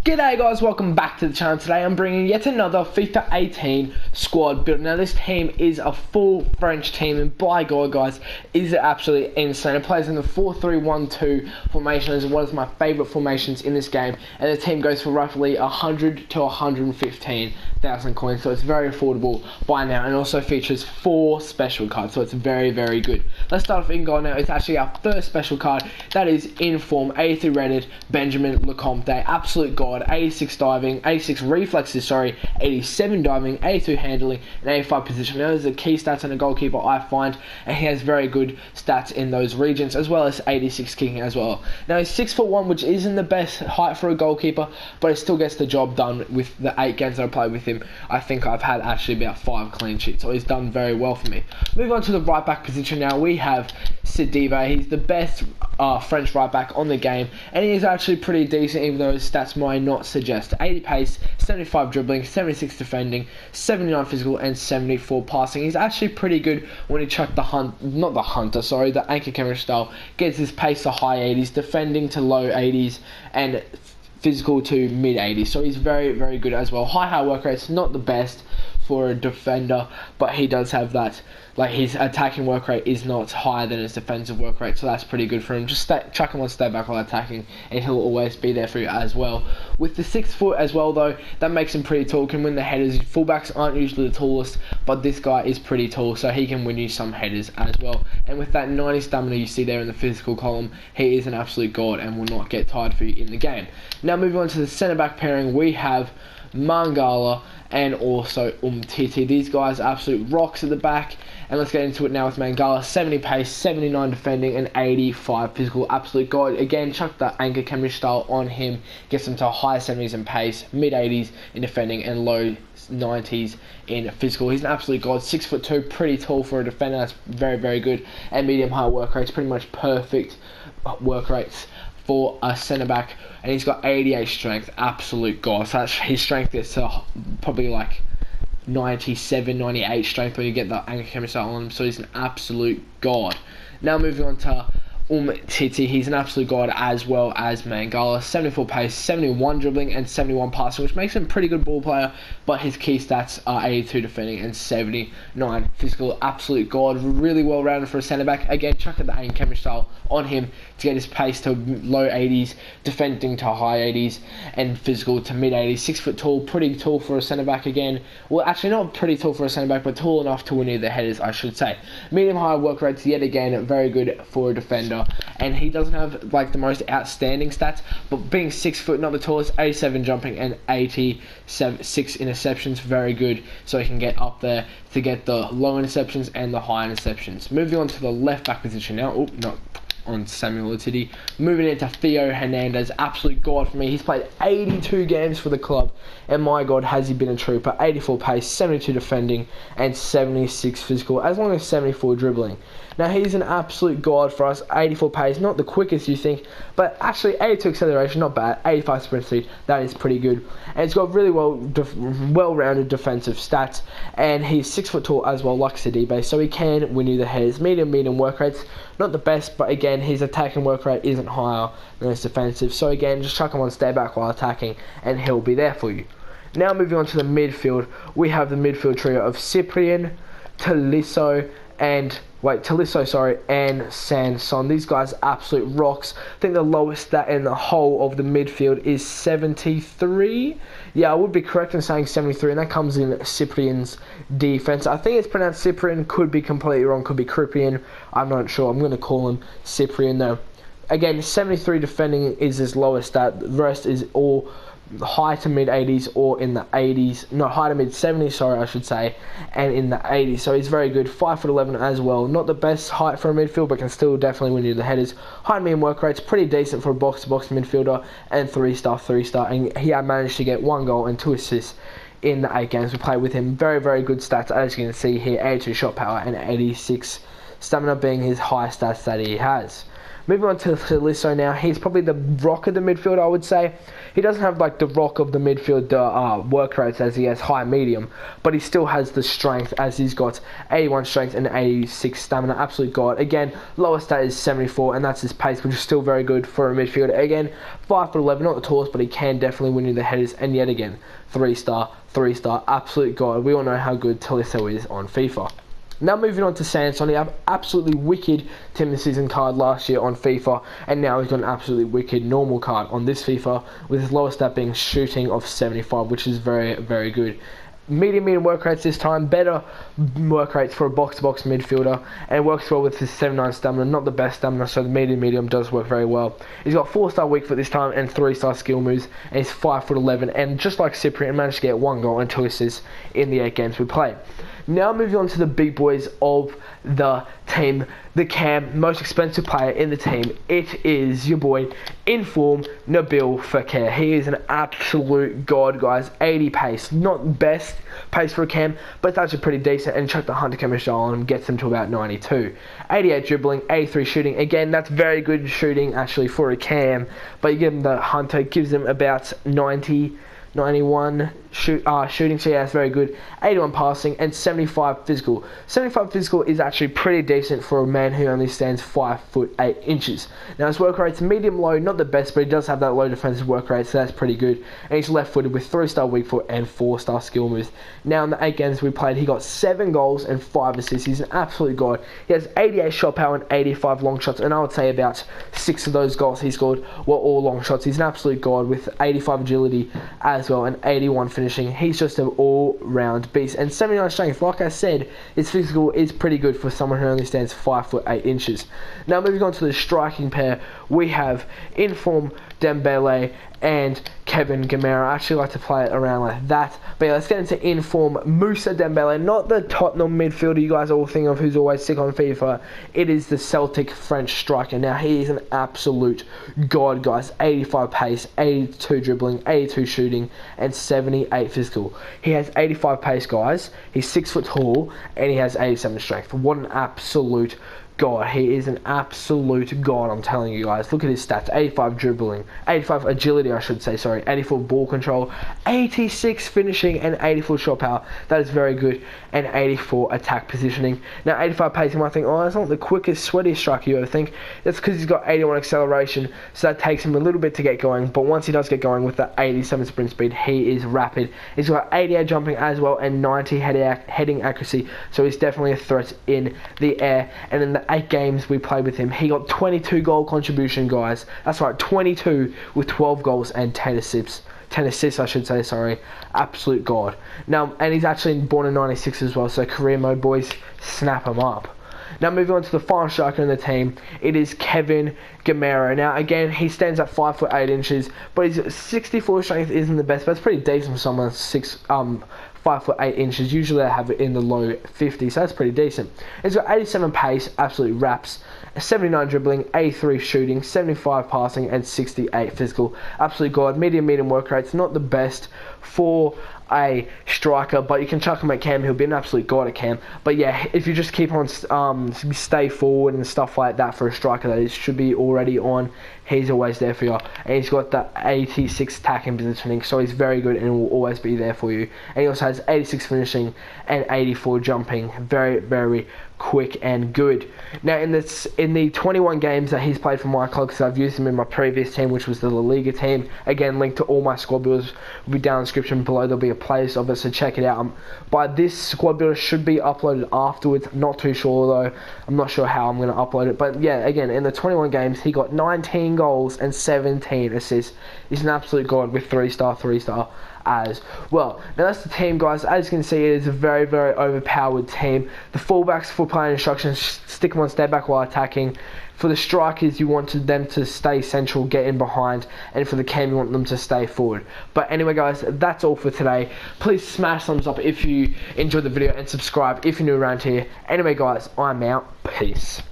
G'day guys, welcome back to the channel. Today I'm bringing yet another FIFA 18 squad build. Now this team is a full French team, and by God guys, is it absolutely insane. It plays in the 4-3-1-2 formation, as one of my favourite formations in this game, and the team goes for roughly 100 to 115,000 coins, so it's very affordable by now, and also features 4 special cards, so it's very good. Let's start off in goal now. It's actually our first special card, that is in form, 83 rated Benjamin Lecomte, absolute god. 86 diving, 86 reflexes, 87 diving, 82 handling, and 85 position. Those are the key stats on a goalkeeper I find, and he has very good stats in those regions, as well as 86 kicking as well. Now he's 6'1", which isn't the best height for a goalkeeper, but it still gets the job done. With the 8 games that I played with him, I think I've had actually about 5 clean sheets, so he's done very well for me. Moving on to the right back position now, we have Sidibe. He's the best French right back on the game, and he is actually pretty decent, even though his stats might not suggest. 80 pace, 75 dribbling, 76 defending, 79 physical, and 74 passing. He's actually pretty good when he chucked the the anchor camera style. Gets his pace to high 80s, defending to low 80s, and physical to mid 80s. So he's very good as well. High work rate's not the best for a defender, but he does have that. Like, his attacking work rate is not higher than his defensive work rate, so that's pretty good for him. Just chuck him on stay back while attacking, and he'll always be there for you as well. With the 6 foot as well though, that makes him pretty tall. Can win the headers. Fullbacks aren't usually the tallest, but this guy is pretty tall, so he can win you some headers as well. And with that 90 stamina you see there in the physical column, he is an absolute god and will not get tired for you in the game. Now moving on to the centre back pairing, we have Mangala and also Umtiti. These guys are absolute rocks at the back, and let's get into it now with Mangala. 70 pace, 79 defending, and 85 physical. Absolute god. Again, chuck the anchor camera style on him, gets him to high 70s in pace, mid 80s in defending, and low 90s in physical. He's an absolute god. 6'2", pretty tall for a defender. That's very good. And medium high work rates, pretty much perfect work rates for a centre back, and he's got 88 strength, absolute god. So his strength is probably like 97, 98 strength when you get the anchor camera style on him, so he's an absolute god. Now moving on to Umtiti, he's an absolute god as well as Mangala. 74 pace, 71 dribbling, and 71 passing, which makes him a pretty good ball player, but his key stats are 82 defending and 79 physical. Absolute god, really well rounded for a centre back. Again, chuck at the aim camera style on him to get his pace to low 80s, defending to high 80s, and physical to mid 80s. 6 foot tall, pretty tall for a centre back again. Well, actually not pretty tall for a centre back, but tall enough to win you the headers, I should say. Medium high work rates, yet again, very good for a defender. And he doesn't have like the most outstanding stats, but being 6 foot, not the tallest, 87 jumping and 86 interceptions, very good. So he can get up there to get the low interceptions and the high interceptions. Moving on to the left back position now. Not on Samuel Umtiti. Moving into Theo Hernandez, absolute god for me. He's played 82 games for the club, and my god, has he been a trooper. 84 pace, 72 defending, and 76 physical, as long as 74 dribbling. Now he's an absolute god for us. 84 pace, not the quickest you think, but actually 82 acceleration, not bad. 85 sprint speed, that is pretty good. And he's got really well-rounded defensive stats, and he's 6 foot tall as well, like Sidibe, so he can win you the headers. Medium work rates, not the best, but again, his attacking work rate isn't higher than his defensive. So again, just chuck him on stay back while attacking, and he'll be there for you. Now moving on to the midfield, we have the midfield trio of Cyprian, Tolisso, and Sanson. These guys are absolute rocks. I think the lowest stat in the whole of the midfield is 73. Yeah, I would be correct in saying 73, and that comes in Cyprian's defense. I think it's pronounced Cyprian, could be completely wrong, could be Criprian. I'm not sure. I'm going to call him Cyprian though. Again, 73 defending is his lowest stat. The rest is all high to mid 80s or in the 80s, no, high to mid 70s, sorry, I should say, and in the 80s. So he's very good. 5'11" as well. Not the best height for a midfield, but can still definitely win you the headers. High and medium work rates, pretty decent for a box-to-box midfielder, and 3-star, and he had managed to get 1 goal and 2 assists in the 8 games we played with him. Very good stats, as you can see here. 82 shot power and 86 stamina being his high stats that he has. Moving on to Tolisso now. He's probably the rock of the midfield, I would say. He doesn't have like the rock of the midfield work rates as he has high medium, but he still has the strength as he's got 81 strength and 86 stamina. Absolute god. Again, lowest stat is 74, and that's his pace, which is still very good for a midfielder. Again, 5'11", not the tallest, but he can definitely win you the headers. And yet again, 3-star, absolute god. We all know how good Tolisso is on FIFA. Now moving on to Sanson, he had absolutely wicked team of the season card last year on FIFA, and now he's got an absolutely wicked normal card on this FIFA, with his lowest stat being shooting of 75, which is very, very good. Medium work rates this time, better work rates for a box-to-box midfielder, and works well with his 79 stamina, not the best stamina, so the medium does work very well. He's got 4-star weak foot this time and 3-star skill moves, and he's 5'11", and just like Cyprian, managed to get 1 goal and 2 assists in the 8 games we played. Now moving on to the big boys of the team, the cam, most expensive player in the team. It is your boy, in form, Nabil Fekir. He is an absolute god, guys. 80 pace, not best pace for a cam, but it's actually pretty decent, and chuck the Hunter chemistry on him, gets him to about 92. 88 dribbling, 83 shooting. Again, that's very good shooting actually for a cam, but you give him the Hunter, gives him about 91 shooting, so yeah, that's very good. 81 passing and 75 physical. 75 physical is actually pretty decent for a man who only stands 5'8". Now his work rate's medium low, not the best, but he does have that low defensive work rate, so that's pretty good. And he's left footed with 3-star weak foot and 4-star skill moves. Now in the 8 games we played, he got 7 goals and 5 assists. He's an absolute god. He has 88 shot power and 85 long shots, and I would say about 6 of those goals he scored were all long shots. He's an absolute god with 85 agility as well and 81 finishing. He's just an all-round beast. And 79 strength, like I said, his physical is pretty good for someone who only stands 5'8". Now moving on to the striking pair, we have in form Dembele and Kevin Gamera. I actually like to play it around like that. But yeah, let's get into in-form Moussa Dembele, not the Tottenham midfielder you guys all think of who's always sick on FIFA. It is the Celtic French striker. Now, he is an absolute god, guys. 85 pace, 82 dribbling, 82 shooting, and 78 physical. He has 85 pace, guys. He's 6 foot tall, and he has 87 strength. What an absolute god. He is an absolute god, I'm telling you guys. Look at his stats. 85 dribbling, 85 agility, I should say, sorry, 84 ball control, 86 finishing, and 84 shot power. That is very good. And 84 attack positioning. Now 85 pace, you might think, oh, that's not the quickest, sweatiest striker you ever think. That's because he's got 81 acceleration, so that takes him a little bit to get going, but once he does get going with the 87 sprint speed, he is rapid. He's got 88 jumping as well and 90 heading accuracy, so he's definitely a threat in the air. And in the 8 games we played with him, he got 22 goal contribution, guys. That's right, 22 with 12 goals and 10 assists. 10 assists, I should say, sorry. Absolute god. Now, and he's actually born in 96 as well, so career mode, boys, snap him up. Now, moving on to the final striker in the team, it is Kevin Gamera. Now, again, he stands at 5'8", but his 64 strength isn't the best, but it's pretty decent for someone 5'8". Usually I have it in the low 50s, so that's pretty decent. He's got 87 pace, absolute raps, 79 dribbling, 83 shooting, 75 passing, and 68 physical. Absolute god. Medium work rates, not the best for a striker, but you can chuck him at cam, he'll be an absolute god at cam. But yeah, if you just keep on stay forward and stuff like that for a striker that should be already on, he's always there for you. And he's got the 86 attacking positioning, so he's very good and will always be there for you. And he also has 86 finishing and 84 jumping. Very, very quick and good. Now in the 21 games that he's played for my club, because I've used him in my previous team, which was the La Liga team, again, linked to all my squad builders will be down in the description below. There'll be a playlist of it, so check it out. But this squad builder should be uploaded afterwards. I'm not too sure though. I'm not sure how I'm going to upload it, but yeah, again, in the 21 games he got 19 goals and 17 assists. He's an absolute god with 3-star as well. Now that's the team, guys. As you can see, it is a very, very overpowered team. The fullbacks, for playing instructions, stick them on stay back while attacking. For the strikers, you want them to stay central, get in behind, and for the cam, you want them to stay forward. But anyway, guys, that's all for today. Please smash thumbs up if you enjoyed the video and subscribe if you're new around here. Anyway, guys, I'm out. Peace.